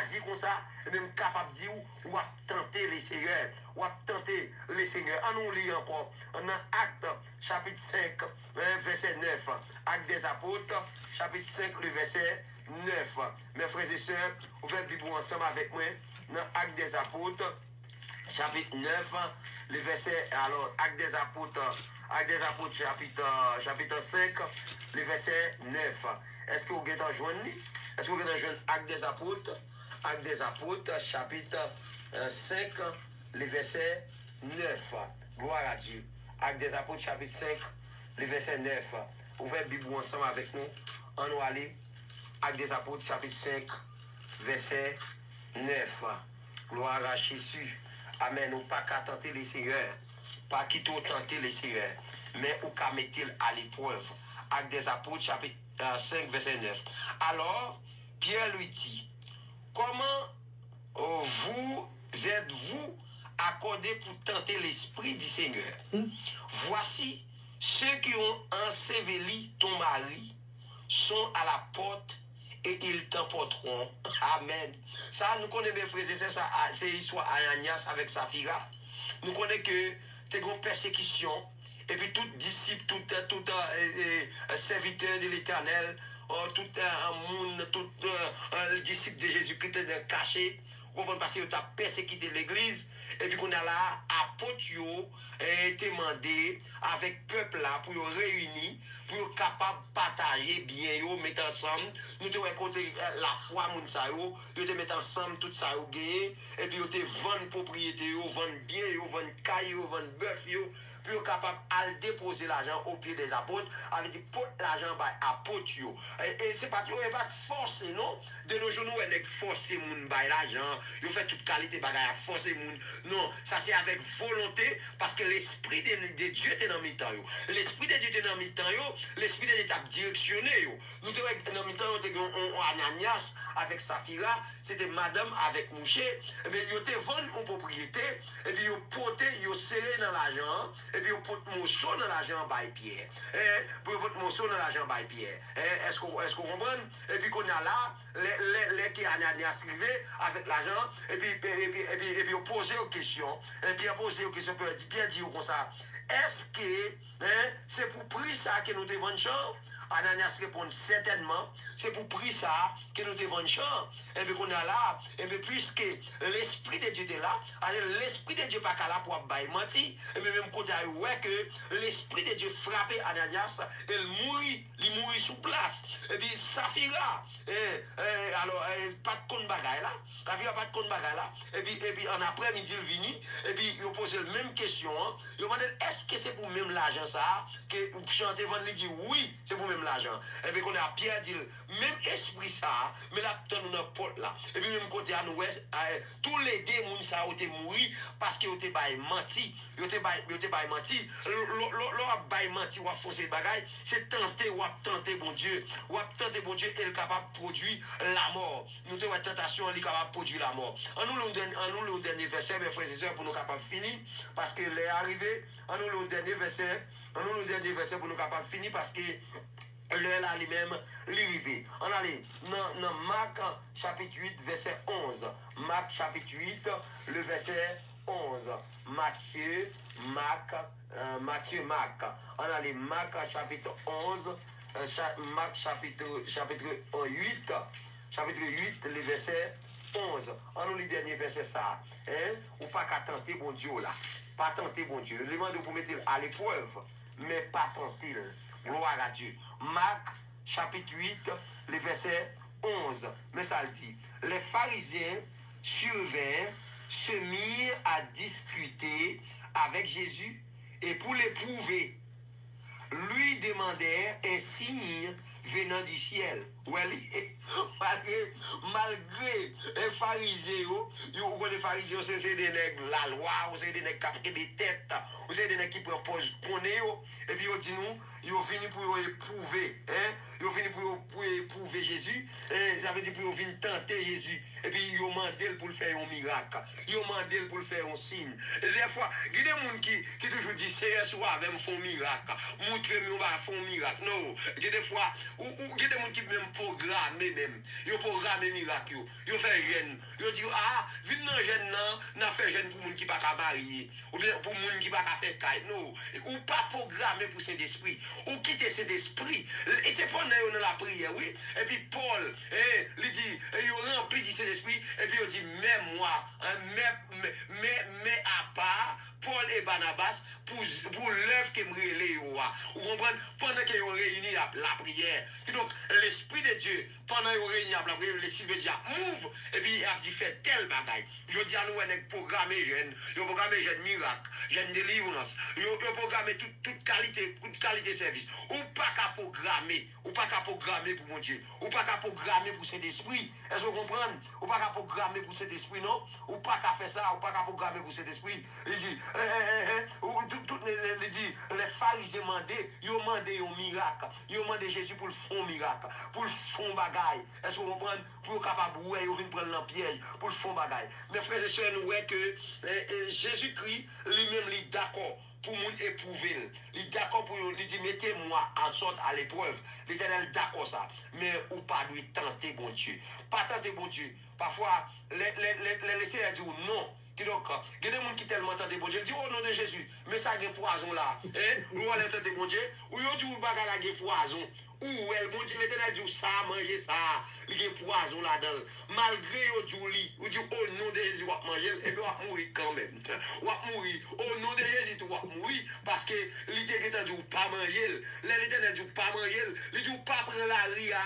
agir comme ça. Et même capable de dire, ou à tenter les seigneurs. Ou à tenter les seigneurs. On nous lit encore. On a Acte, chapitre 5, verset 9. Acte des apôtres, chapitre 5, le verset 9. Mes frères et sœurs, ouvrez la Bible ensemble avec moi. Dans Acte des apôtres, chapitre 9, le verset, alors, Acte des apôtres, chapitre 5, le verset 9. Est-ce que vous avez joindre? Est-ce que vous avez joindre Acte des apôtres, chapitre 5, le verset 9. Gloire à Dieu. Acte des apôtres, chapitre 5, le verset 9. Ouvrez la Bible ensemble avec nous. On va aller. Acte des apôtres, chapitre 5, verset 9. Gloire à Jésus. Amen. Ou pas qu'à tenter les seigneurs. Pas quitter tenter les seigneurs. Mais ou qu'à mettre à l'épreuve. Acte des apôtres, chapitre 5, verset 9. Alors, Pierre lui dit, comment vous êtes-vous accordé pour tenter l'esprit du Seigneur? Voici, ceux qui ont enseveli ton mari sont à la porte et ils t'emporteront. Amen. Ça, nous connaissons bien, frères et sœurs, c'est l'histoire Ananias avec Saphira. Nous connaissons que tu as une persécution. Et puis tout disciple, tout serviteur de l'Éternel, tout un monde, tout disciple de Jésus-Christ est caché. Comprendre parce que tu as persécuté l'église. Et puis qu'on a là, apôtre yo, demandé avec peuple là pour réunir, pour capable partager bien yo, mettre ensemble. Nous devons écouter la foi moun sa yo, nous devons mettre ensemble tout ça yo gagné. Et puis nous devons vendre propriété yo, vendre bien yo, vendre caille yo, vendre bœuf yo. Puis capable à déposer l'argent au pied des apôtres, avec dit porte l'argent par apôtres yo. Et c'est pas forcé non, de nos jours nous on est forcé moun bay l'argent, yo fait toute qualité bagaille forcer moun. Non, ça c'est avec volonté parce que l'esprit de Dieu était dans mi-temps yo. L'esprit de Dieu était dans mi-temps yo, l'esprit de Dieu t'a directionné yo. Nous devons dans mi-temps on Ananias avec Saphira, c'était madame avec Mouché, et bien yo te vendre une propriété et puis yo porté yo scellé dans l'argent. Et puis, vous portez morceau dans l'argent by Pierre. Pour votre morceau dans l'argent by Pierre. Est-ce qu'on comprend? Et puis, qu'on a là, les qui Ananias arrivé avec l'argent, et puis, vous posez une question. Et puis, vous posez une question, Pierre dit comme ça. Est-ce que c'est pour prix ça que nous devons vendre champ? Ananias répond certainement, c'est pour prix ça que nous devons vendre champ. Et puis qu'on a là, et puis puisque l'esprit de Dieu est là, l'esprit de Dieu n'est pas là pour bailler menti, et puis même quand il ouais que l'esprit de Dieu frappait Ananias, il mourit sous place. Et puis Saphira, alors pas de compte bagaille là, Saphira pas de compte bagaille là, et puis en après-midi il vient, et puis il pose la même question, il demande est-ce que c'est pour même l'argent ça, que chanter vendre, il dit oui, c'est pour même l'argent. Et puis qu'on a Pierre dit même esprit ça, mais là nous dans porte là. Et puis même côté à nous tous les démons ça ont été mourir parce que ont été bail menti, ont été bail menti. L'on bail menti ou forcer bagaille, c'est tenter ou tenter bon Dieu, ou tenter bon Dieu est capable de produire la mort. Nous avons une tentation il est capable de produire la mort. En nous le dernier verset mes frères et sœurs pour nous capable finir parce que les arrivé, en nous le dernier verset pour nous capable finir parce que l'heure là lui-même l'arrivée. On allait dans Marc chapitre 8 verset 11. Marc chapitre 8 le verset 11. Marc. On allait Marc chapitre 11 Marc chapitre 8 le verset 11. On nous lit dernier verset ça. Ou pas qu'à tenter bon Dieu là. Pas tenter bon Dieu. Le demande pour mettre à l'épreuve, mais pas tenter. Gloire à Dieu. Marc chapitre 8, le verset 11. Mais ça le dit. Les pharisiens survinrent, se mirent à discuter avec Jésus et pour l'éprouver, lui demandèrent un signe venant du ciel. Malgré les pharisiens, les pharisiens, c'est des nègres la loi, c'est des nègres qui ont des têtes, c'est des nègres qui proposent qu'on est, et puis ils disent nous, ils ont fini pour éprouver, ils ont fini pour éprouver Jésus, ça veut dire qu'ils ont fini tenter Jésus, et puis ils ont demandé pour le faire un miracle, ils ont demandé pour le faire un signe. Et des fois, il y a des gens qui toujours disent, c'est soit avec me font miracle, montrez-moi, on va faire un miracle. Non, il y a des fois, ou il y a des gens qui même programmer même. Yo programmer miracle yo fait jeune. Yo dit ah, vite nan jeune nan, n'a fait jeune pour moun qui pas ka marier ou bien pour moun qui pas ka faire caille. Non, ou pas programmer pour Saint-Esprit. Ou quitter Saint-Esprit. Et c'est pendant yo dans la prière, oui. Et puis Paul, il dit yo rempli du Saint-Esprit et puis il dit même moi, mais à part Paul et Barnabas pour l'œuvre que me relé yo. Vous comprenez pendant que yo réuni la prière. Donc l'esprit de Dieu pendant que yo réuni la prière, l'esprit de Dieu move et puis il a dit fait tel bagaille. Je dis à nous on est programmé jeune, yo programmé jeune miracle, jeune délivrance. Yo programmé toute qualité service. Ou pas qu'à programmer pour mon Dieu. Ou pas qu'à programmer pour cet esprit. Est-ce que vous comprenez? Ou pas qu'à programmer pour cet esprit non? Ou pas qu'à faire ça, ou pas qu'à programmer pour cet esprit. Il dit les pharisiens ils ont demandé un miracle. Ils ont demandé Jésus pour le fond miracle, pour le fond bagaille. Est-ce que vous comprenez? Pour capable ouais, ils viennent prendre l'empiège pour le fond bagaille. Mes frères et sœurs, nous voyons que Jésus-Christ lui-même est d'accord pour nous éprouver. Il est d'accord pour nous, il dit mettez-moi en sorte à l'épreuve. L'Éternel d'accord ça. Mais ou pas lui tenter bon Dieu. Pas tenter bon Dieu. Parfois, les Seigneurs disent non. Donc, il y a des gens qui tellement tentent bon Dieu. Ils disent au nom de Jésus, mais ça a un poison là. Ou on a tenté bon Dieu. Ou on dit ou bagarre a un poison. Ou elle, bon Dieu, l'éternel dit ça, manger ça, il y a poison là-dedans. Malgré au Julie, ou dit au nom de Jésus, on va manger, et puis on va mourir quand même. On va mourir. Au nom de Jésus, tu vas mourir, parce que l'éternel dit pas manger. L'éternel dit pas manger, il dit pas prendre la ria,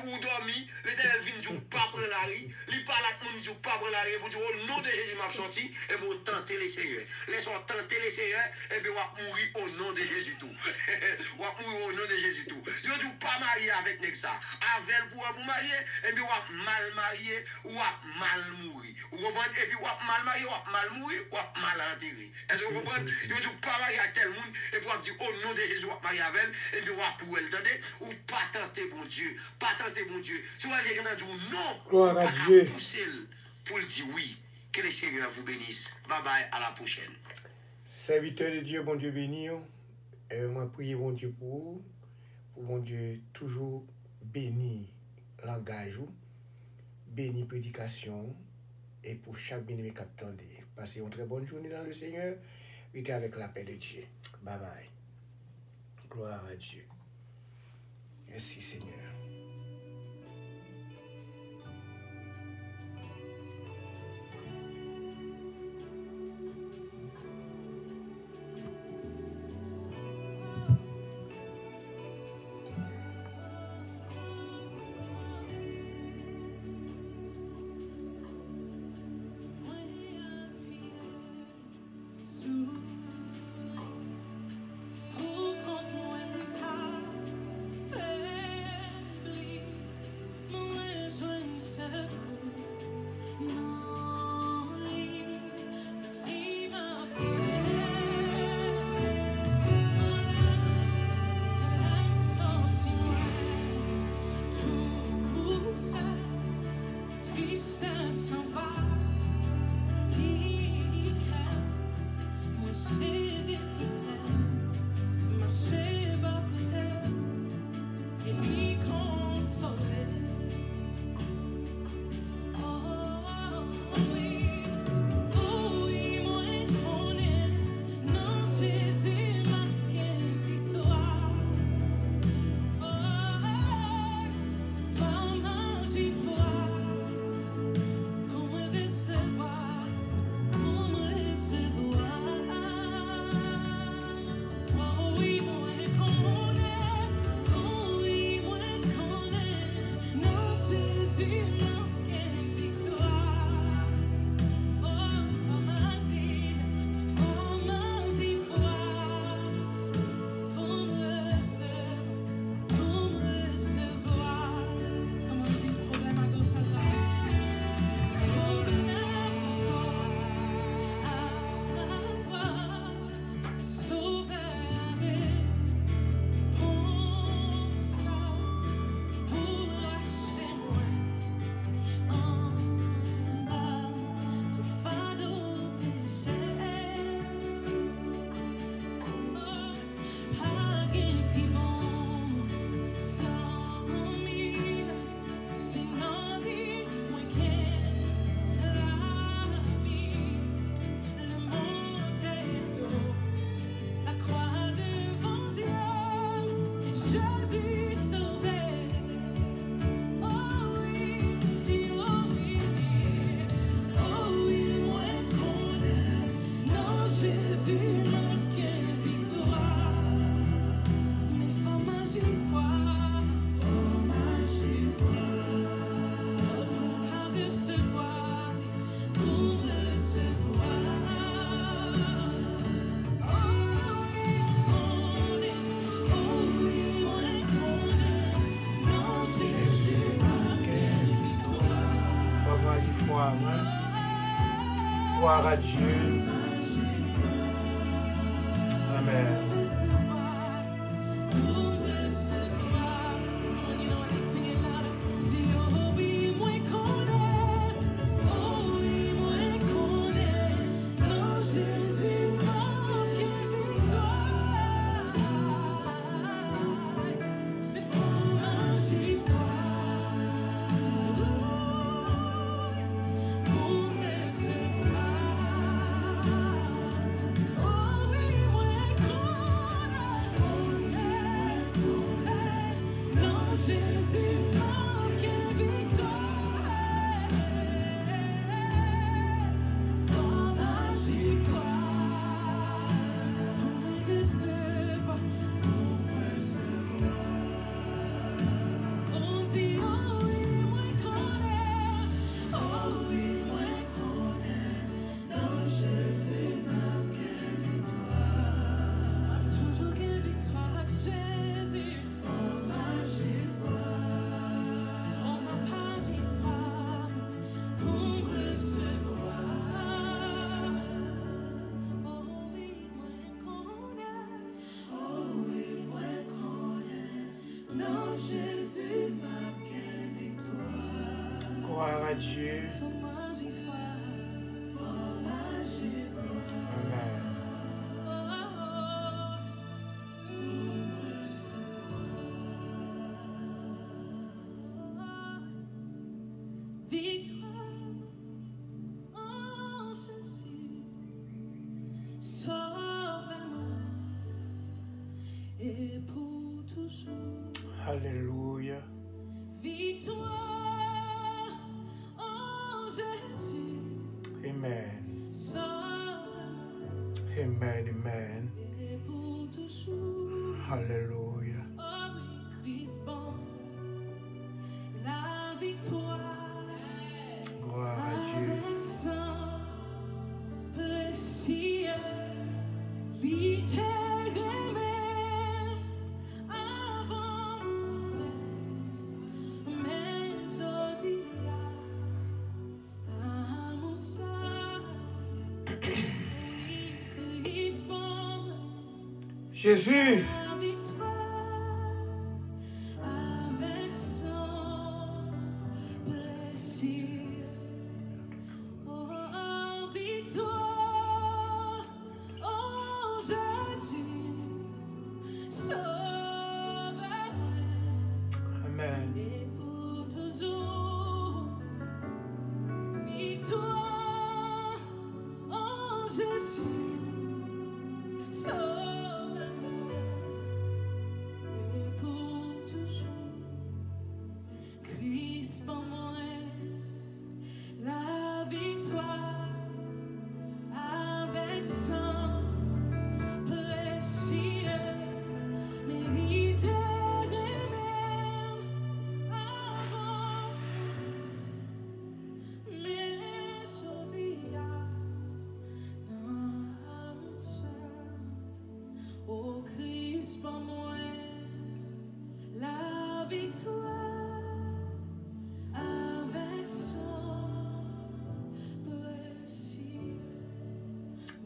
ou dormir, l'éternel vient dit pas prendre la ria, il parle à tout le monde, dit pas prendre la ria, pour dire au nom de Jésus, m'a sorti, et vous tenter les Seigneurs. Laissons tenter les Seigneurs, et puis on va mourir au nom de Jésus tout. On va mourir au nom de Jésus tout. Yo dit pas marié avec Nexa. Avec pour marier, et puis on va mal marié, ou mal mourir. Vous comprenez? Et puis on va mal marié, ou mal mourir, ou mal enterré. Est-ce que vous comprenez? Yo dit pas marié avec tel monde, et puis on dit au nom de Jésus, on va marier avec elle, et puis on va pour elle. Entendez? Ou pas tenter bon Dieu. Pas tenter bon Dieu. Si vous avez quelqu'un qui dit non, gloire à pas Dieu. pousser pour le dire oui. Que le Seigneur vous bénisse. Bye bye, à la prochaine. Serviteur de Dieu, bon Dieu béni. Moi, prier bon Dieu pour bon Dieu toujours béni langage, béni prédication, et pour chaque béni qui attendait. Passez une très bonne journée dans le Seigneur. Restez avec la paix de Dieu. Bye bye. Gloire à Dieu. Merci Seigneur. Gloire à Dieu. Amen. Oh, Jésus marque victoire. Format j'y crois. Pour recevoir, on dit oh oui, moi connais. Oh oui, moi connais. Non, Jésus marque victoire. Toujours qu'une victoire avec Jésus. Format j'y crois. On m'a pas j'y crois. Pour recevoir. Oh oui, moi connais. Oh oui, moi connais. Non, Jésus marque victoire. Gloire à Dieu. Format j'y crois. Format j'y crois. Amen. Victoire en Jésus, sauve-moi et pour toujours. Alléluia. Victoire en Jésus, Amen. sauve-moi Amen. Amen. et pour toujours. Alléluia. Oh oui, Christ bon, la victoire. Gloire à Dieu. Avec sang précieux, littéralement avant mais aujourd'hui à mon sang, Christ bon, Jésus. la victoire avec sang précieux. Oh, victoire, oh Jésus, sauve-moi Amen. et pour toujours. Victoire, oh Jésus, sauve-moi et pour toujours. Christ pour moi, la victoire avec sang précieux, mérité même avant, mais aujourd'hui dans mon sein. Oh Christ pour moi, la victoire avec sang précieux.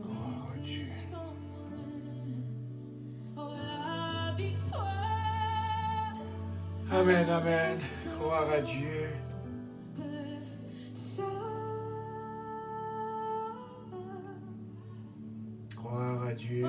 Oh Dieu. Christ pour moi, oh la victoire Amen. Amen. Gloire à Dieu. précieux. Gloire à Dieu.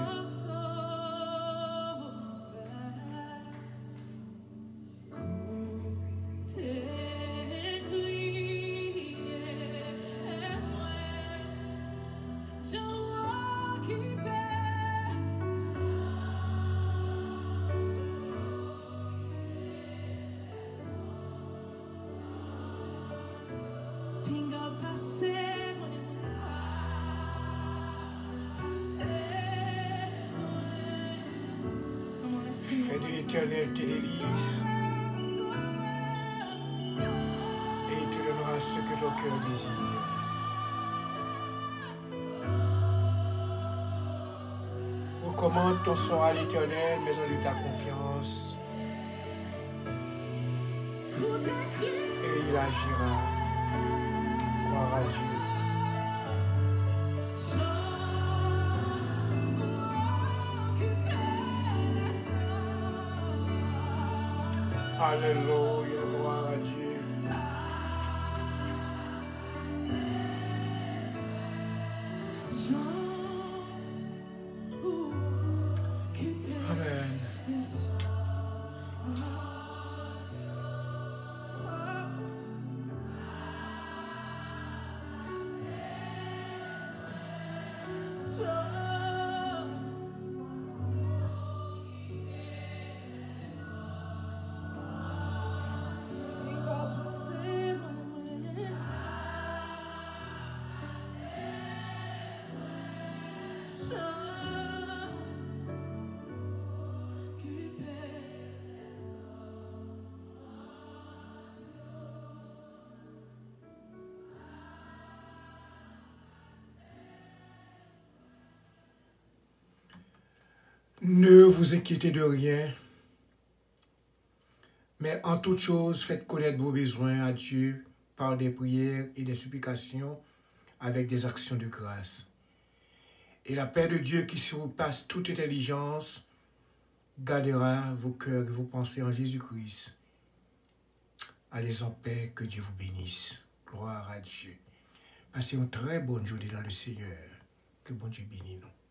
Fais de l'Éternel tes délices et il te donnera ce que ton cœur désire. Recommande ton sort à l'Éternel, mais en lui ta confiance, et il agira. Gloire à Dieu. Alléluia, gloire à Dieu. Amen. Ne vous inquiétez de rien, mais en toute chose, faites connaître vos besoins à Dieu par des prières et des supplications avec des actions de grâce. Et la paix de Dieu qui surpasse toute intelligence gardera vos cœurs et vos pensées en Jésus-Christ. Allez en paix, que Dieu vous bénisse. Gloire à Dieu. Passez une très bonne journée dans le Seigneur. Que bon Dieu bénisse nous.